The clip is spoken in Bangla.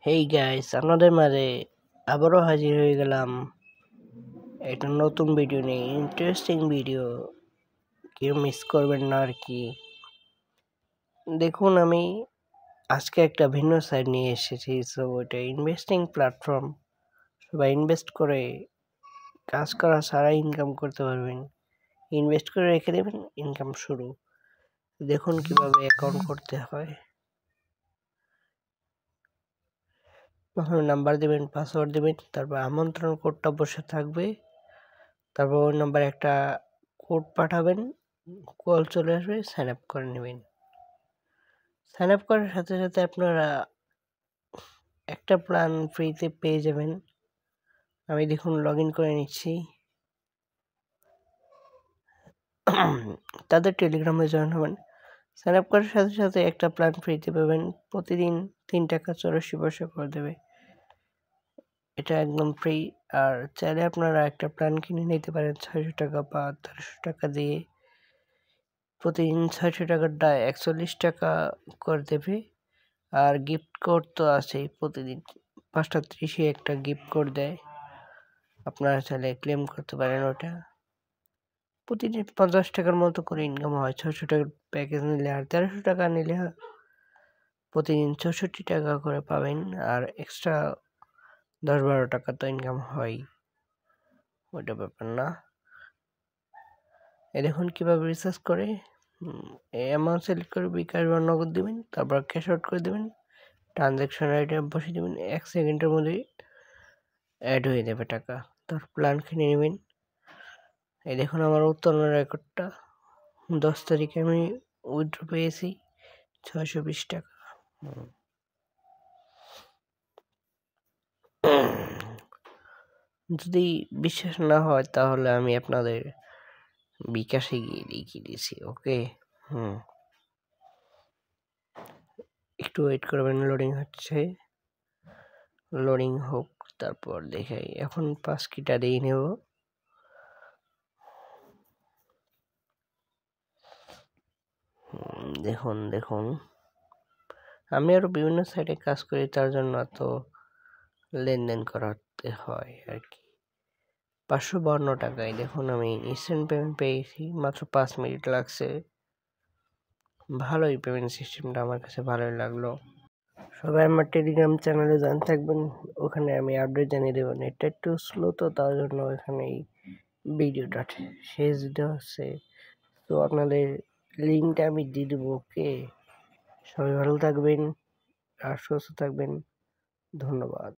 হেই গাইস, আপনাদের মাঝে আবারও হাজির হয়ে গেলাম একটা নতুন ভিডিও নিয়ে। ইন্টারেস্টিং ভিডিও, কেউ মিস করবেন না আর কি। দেখুন, আমি আজকে একটা ভিন্ন সাইড নিয়ে এসেছি। সো ওইটা ইনভেস্টিং প্ল্যাটফর্ম। সবাই ইনভেস্ট করে কাজ করা ছাড়া ইনকাম করতে পারবেন। ইনভেস্ট করে রেখে দেবেন, ইনকাম শুরু। দেখুন কিভাবে অ্যাকাউন্ট করতে হয়। প্রথমে নাম্বার দেবেন, পাসওয়ার্ড দেবেন, তারপর আমন্ত্রণ কোডটা বসে থাকবে। তারপর ওই নাম্বারে একটা কোড পাঠাবেন, কল চলে আসবে, সাইন আপ করে নেবেন। সাইন আপ করার সাথে সাথে আপনারা একটা প্ল্যান ফ্রিতে পেয়ে যাবেন। আমি দেখুন লগ ইন করে নিচ্ছি। তাদের টেলিগ্রামে জয়েন হবেন। সাইন আপ করার সাথে সাথে একটা প্ল্যান ফ্রিতে পাবেন। প্রতিদিন 3 টাকা 84 পয়সা করে দেবে। এটা একদম ফ্রি। আর চাইলে আপনারা একটা প্ল্যান কিনে নিতে পারেন 600 টাকা বা 1300 টাকা দিয়ে। প্রতিদিন 600 টাকারটা 41 টাকা করে দেবে। আর গিফট কোড তো আছেই, প্রতিদিন 5টা 30-এ একটা গিফট কোড দেয়, আপনারা চাইলে ক্লেম করতে পারেন ওটা। প্রতিদিন 50 টাকার মতো করে ইনকাম হয় 600 টাকার প্যাকেজ নিলে। আর 1300 টাকা নিলে প্রতিদিন 64 টাকা করে পাবেন। আর এক্সট্রা 10-12 টাকা তো ইনকাম হয়, ওইটা ব্যাপার না। দেখুন কিভাবে রিসার্চ করে অ্যামাউন্ট সিলেক্ট করে বিকাশ বা নগদ দেবেন, তারপর ক্যাশ আউট করে দেবেন। ট্রানজ্যাকশন আইডি বসিয়ে দেবেন, 1 সেকেন্ডের মধ্যেই অ্যাড হয়ে যাবে টাকা। তারপর প্ল্যান কিনে নেবেন। এই দেখুন আমার উত্তোলনের রেকর্ডটা। 10 তারিখে আমি উইথড্র পেয়েছি 620 টাকা। যদি বিশ্বাস না হয় তাহলে আমি আপনাদের বিকাশে গিয়ে দেখিয়ে দিয়েছি। ওকে, একটু ওয়েট করবেন, লোডিং হচ্ছে। লোডিং হোক, তারপর দেখাই। এখন পাস কিটা দিয়ে নেব। দেখুন দেখুন, আমি আরো বিভিন্ন সাইটে কাজ করি, তার জন্য এত লেনদেন করাতে হয় আর কি। 552 টাকায় দেখুন আমি ইনস্ট্যান্ট পেমেন্ট পেয়েছি, মাত্র 5 মিনিট লাগছে। ভালোই পেমেন্ট সিস্টেমটা, আমার কাছে ভালোই লাগলো। সবাই আমার টেলিগ্রাম চ্যানেলে জয়েন থাকবেন, ওখানে আমি আপডেট জানিয়ে দেবো। নেটটা একটু স্লো তো, তার জন্য এখানে এই ভিডিওটা শেষ দিতে হচ্ছে। তো আপনাদের লিঙ্কটা আমি দিয়ে দেবো। ওকে, সবাই ভালো থাকবেন আর সুস্থ থাকবেন। ধন্যবাদ।